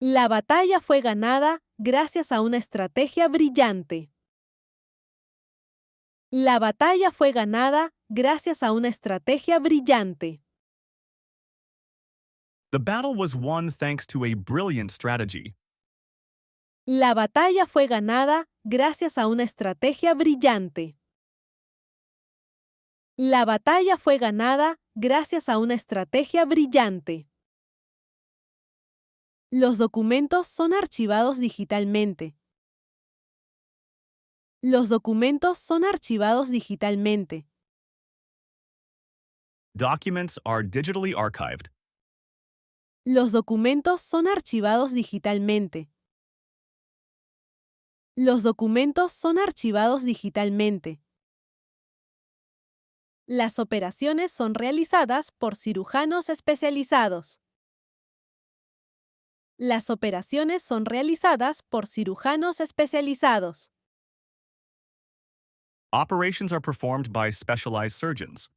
La batalla fue ganada gracias a una estrategia brillante. La batalla fue ganada gracias a una estrategia brillante. The battle was won thanks to a brilliant strategy. La batalla fue ganada gracias a una estrategia brillante. La batalla fue ganada gracias a una estrategia brillante. Los documentos son archivados digitalmente. Los documentos son archivados digitalmente. Documents are digitally archived. Los documentos son archivados digitalmente. Los documentos son archivados digitalmente. Las operaciones son realizadas por cirujanos especializados. Las operaciones son realizadas por cirujanos especializados. Operations are performed by specialized surgeons.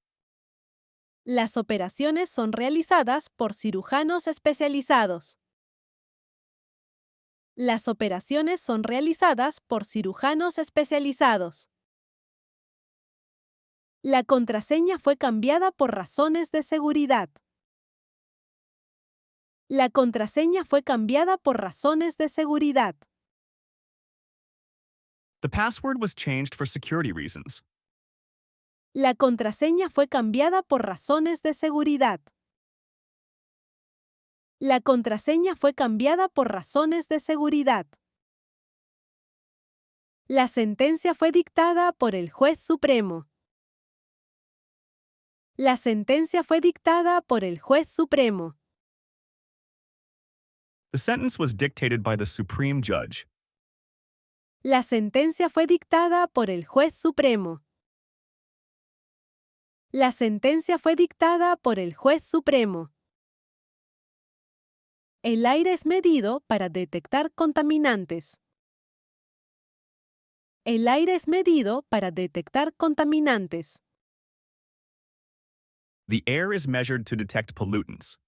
Las operaciones son realizadas por cirujanos especializados. Las operaciones son realizadas por cirujanos especializados. La contraseña fue cambiada por razones de seguridad. La contraseña fue cambiada por razones de seguridad. The password was changed for security reasons. La contraseña fue cambiada por razones de seguridad. La contraseña fue cambiada por razones de seguridad. La sentencia fue dictada por el juez supremo. La sentencia fue dictada por el juez supremo. The sentence was dictated by the Supreme Judge. La sentencia fue dictada por el juez supremo. La sentencia fue dictada por el juez supremo. El aire es medido para detectar contaminantes. El aire es medido para detectar contaminantes. The air is measured to detect pollutants.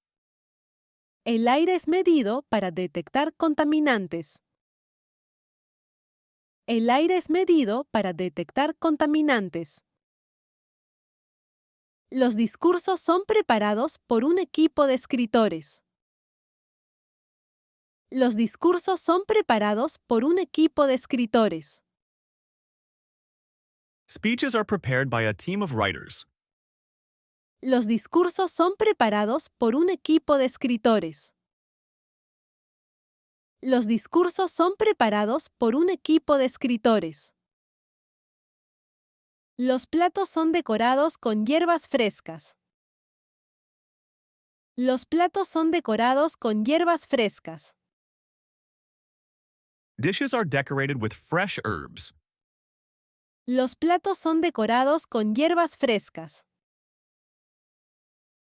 El aire es medido para detectar contaminantes. El aire es medido para detectar contaminantes. Los discursos son preparados por un equipo de escritores. Los discursos son preparados por un equipo de escritores. Speeches are prepared by a team of writers. Los discursos son preparados por un equipo de escritores. Los discursos son preparados por un equipo de escritores. Los platos son decorados con hierbas frescas. Los platos son decorados con hierbas frescas. Dishes are decorated with fresh herbs. Los platos son decorados con hierbas frescas.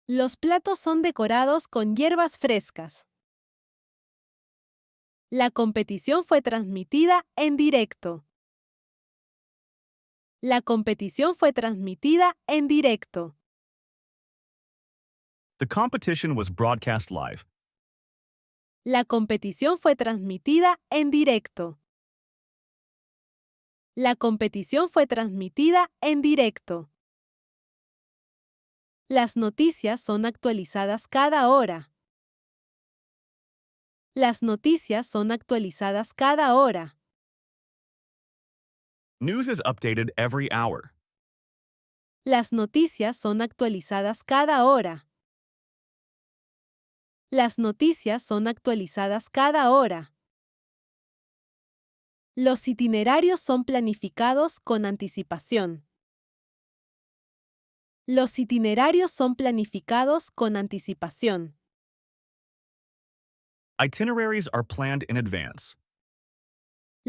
Los platos son decorados con hierbas frescas. La competición fue transmitida en directo. La competición fue transmitida en directo. The competition was broadcast live. La competición fue transmitida en directo. La competición fue transmitida en directo. Las noticias son actualizadas cada hora. Las noticias son actualizadas cada hora. News is updated every hour. Las noticias son actualizadas cada hora. Las noticias son actualizadas cada hora. Los itinerarios son planificados con anticipación. Los itinerarios son planificados con anticipación. Itineraries are planned in advance.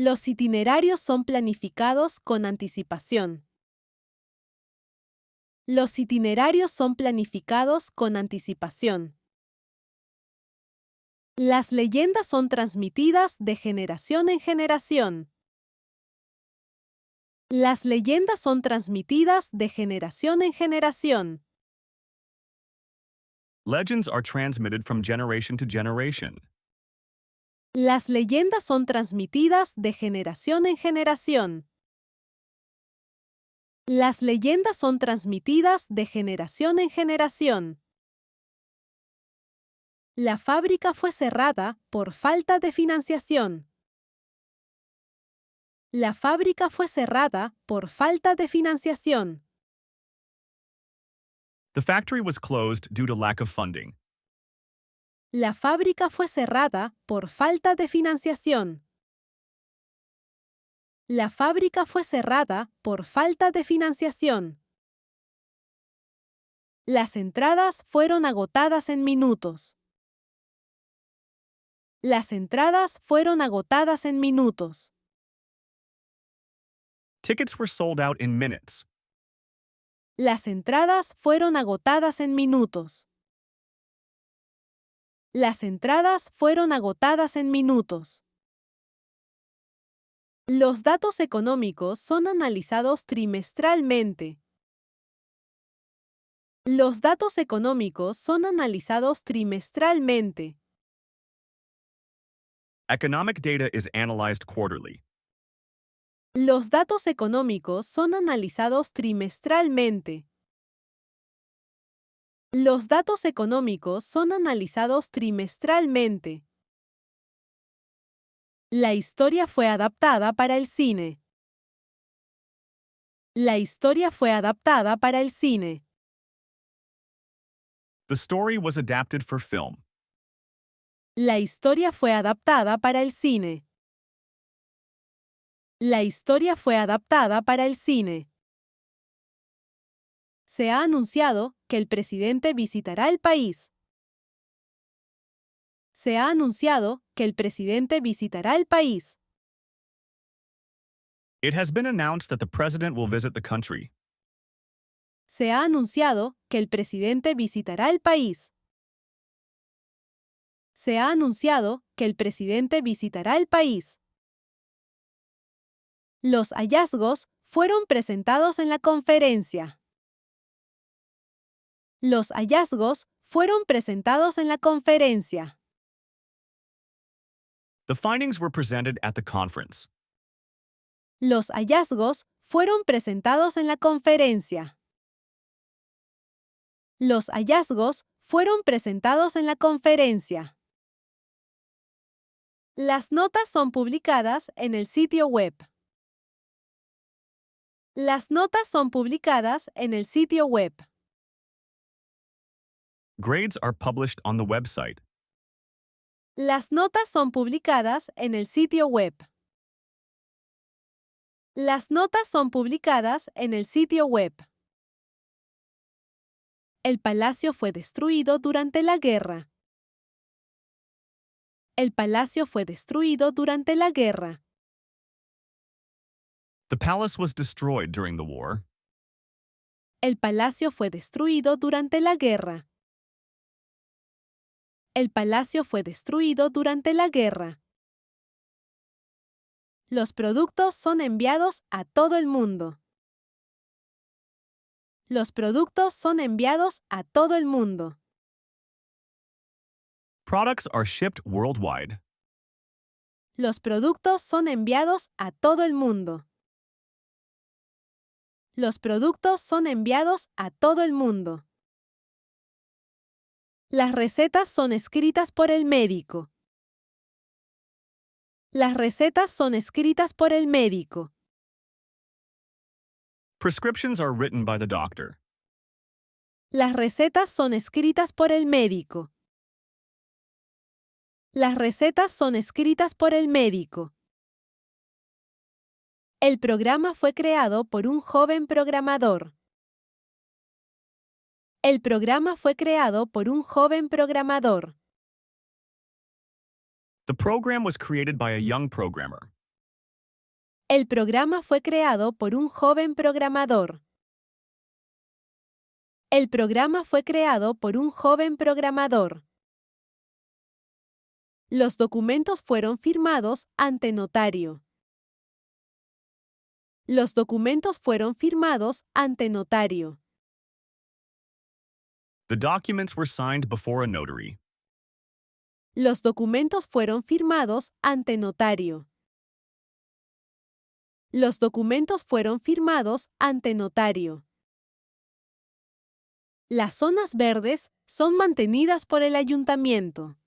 Los itinerarios son planificados con anticipación. Los itinerarios son planificados con anticipación. Las leyendas son transmitidas de generación en generación. Las leyendas son transmitidas de generación en generación. Legends are transmitted from generation to generation. Las leyendas son transmitidas de generación en generación. Las leyendas son transmitidas de generación en generación. La fábrica fue cerrada por falta de financiación. La fábrica fue cerrada por falta de financiación. The factory was closed due to lack of funding. La fábrica fue cerrada por falta de financiación. La fábrica fue cerrada por falta de financiación. Las entradas fueron agotadas en minutos. Las entradas fueron agotadas en minutos. Tickets were sold out in minutes. Las entradas fueron agotadas en minutos. Las entradas fueron agotadas en minutos. Los datos económicos son analizados trimestralmente. Los datos económicos son analizados trimestralmente. Economic data is analyzed quarterly. Los datos económicos son analizados trimestralmente. Los datos económicos son analizados trimestralmente. La historia fue adaptada para el cine. La historia fue adaptada para el cine. The story was adapted for film. La historia fue adaptada para el cine. La historia fue adaptada para el cine. Se ha anunciado que el presidente visitará el país. Se ha anunciado que el presidente visitará el país. It has been announced that the president will visit the country. Se ha anunciado que el presidente visitará el país. Se ha anunciado que el presidente visitará el país. Los hallazgos fueron presentados en la conferencia. Los hallazgos fueron presentados en la conferencia. The findings were presented at the conference. Los hallazgos fueron presentados en la conferencia. Los hallazgos fueron presentados en la conferencia. Las notas son publicadas en el sitio web. Las notas son publicadas en el sitio web. Grades are published on the website. Las notas son publicadas en el sitio web. Las notas son publicadas en el sitio web. El palacio fue destruido durante la guerra. El palacio fue destruido durante la guerra. The palace was destroyed during the war. El palacio fue destruido durante la guerra. El palacio fue destruido durante la guerra. Los productos son enviados a todo el mundo. Los productos son enviados a todo el mundo. Products are shipped worldwide. Los productos son enviados a todo el mundo. Los productos son enviados a todo el mundo. Las recetas son escritas por el médico. Las recetas son escritas por el médico. Prescriptions are written by the doctor. Las recetas son escritas por el médico. Las recetas son escritas por el médico. El programa fue creado por un joven programador. El programa fue creado por un joven programador. The program was created by a young programmer. El programa fue creado por un joven programador. El programa fue creado por un joven programador. Los documentos fueron firmados ante notario. Los documentos fueron firmados ante notario. The documents were signed before a notary. Los documentos fueron firmados ante notario. Los documentos fueron firmados ante notario. Las zonas verdes son mantenidas por el ayuntamiento.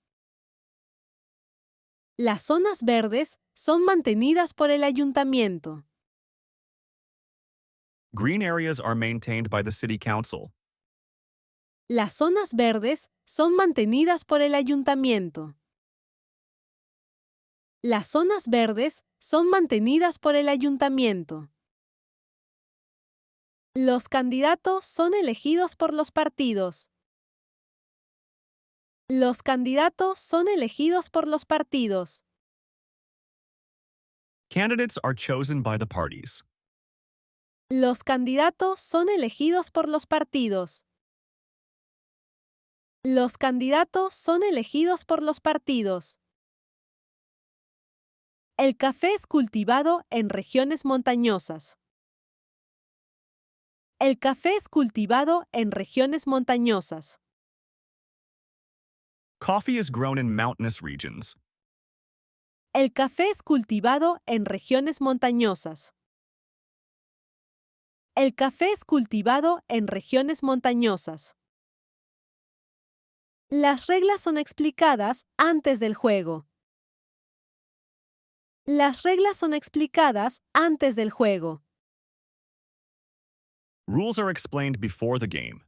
Las zonas verdes son mantenidas por el ayuntamiento. Green areas are maintained by the city council. Las zonas verdes son mantenidas por el ayuntamiento. Las zonas verdes son mantenidas por el ayuntamiento. Los candidatos son elegidos por los partidos. Los candidatos son elegidos por los partidos. Candidates are chosen by the parties. Los candidatos son elegidos por los partidos. Los candidatos son elegidos por los partidos. El café es cultivado en regiones montañosas. El café es cultivado en regiones montañosas. Coffee is grown in mountainous regions. El café es cultivado en regiones montañosas. El café es cultivado en regiones montañosas. Las reglas son explicadas antes del juego. Las reglas son explicadas antes del juego. Rules are explained before the game.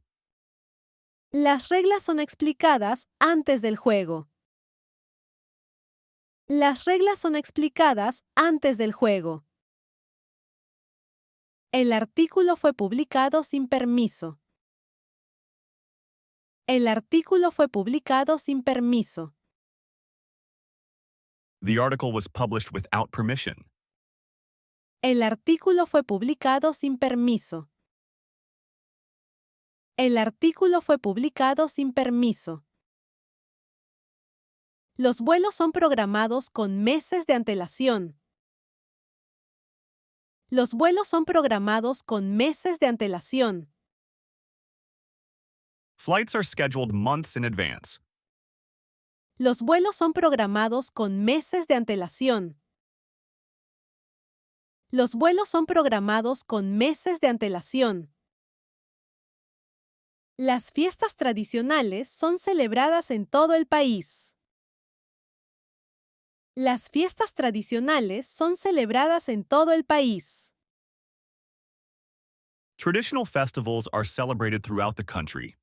Las reglas son explicadas antes del juego. Las reglas son explicadas antes del juego. El artículo fue publicado sin permiso. El artículo fue publicado sin permiso. The article was published without permission. El artículo fue publicado sin permiso. El artículo fue publicado sin permiso. Los vuelos son programados con meses de antelación. Los vuelos son programados con meses de antelación. Flights are scheduled months in advance. Los vuelos son programados con meses de antelación. Los vuelos son programados con meses de antelación. Las fiestas tradicionales son celebradas en todo el país. Las fiestas tradicionales son celebradas en todo el país. Traditional festivals are celebrated throughout the country.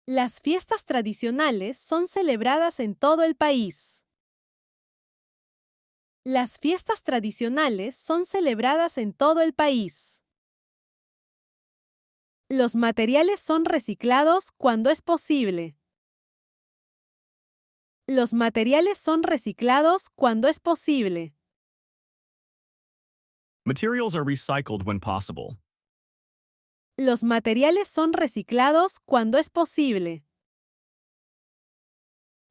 Las fiestas tradicionales son celebradas en todo el país. Las fiestas tradicionales son celebradas en todo el país. Los materiales son reciclados cuando es posible. Los materiales son reciclados cuando es posible. Materials are recycled when possible. Los materiales son reciclados cuando es posible.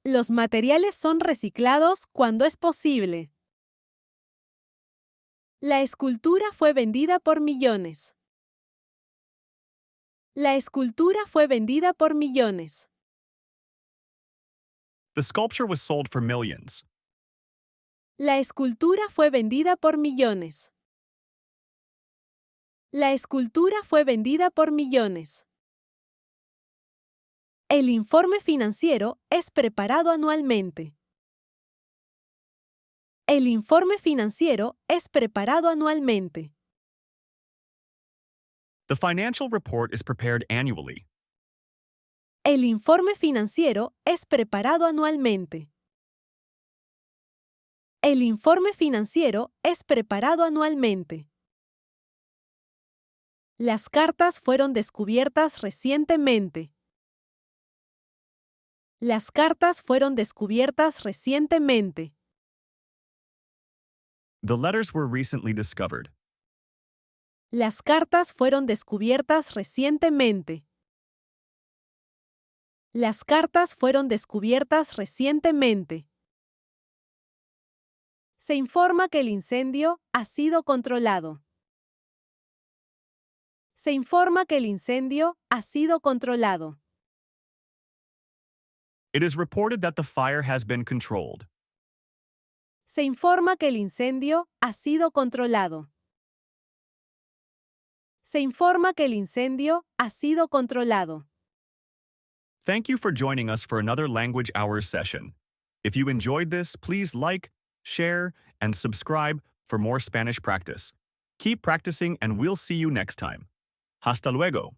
Los materiales son reciclados cuando es posible. La escultura fue vendida por millones. La escultura fue vendida por millones. The sculpture was sold for millions. La escultura fue vendida por millones. La escultura fue vendida por millones. El informe financiero es preparado anualmente. El informe financiero es preparado anualmente. The financial report is prepared annually. El informe financiero es preparado anualmente. El informe financiero es preparado anualmente. Las cartas fueron descubiertas recientemente. Las cartas fueron descubiertas recientemente. The letters were recently discovered. Las cartas fueron descubiertas recientemente. Las cartas fueron descubiertas recientemente. Se informa que el incendio ha sido controlado. Se informa que el incendio ha sido controlado. It is reported that the fire has been controlled. Se informa que el incendio ha sido controlado. Se informa que el incendio ha sido controlado. Thank you for joining us for another Language Hours session. If you enjoyed this, please like, share, and subscribe for more Spanish practice. Keep practicing and we'll see you next time. Hasta luego.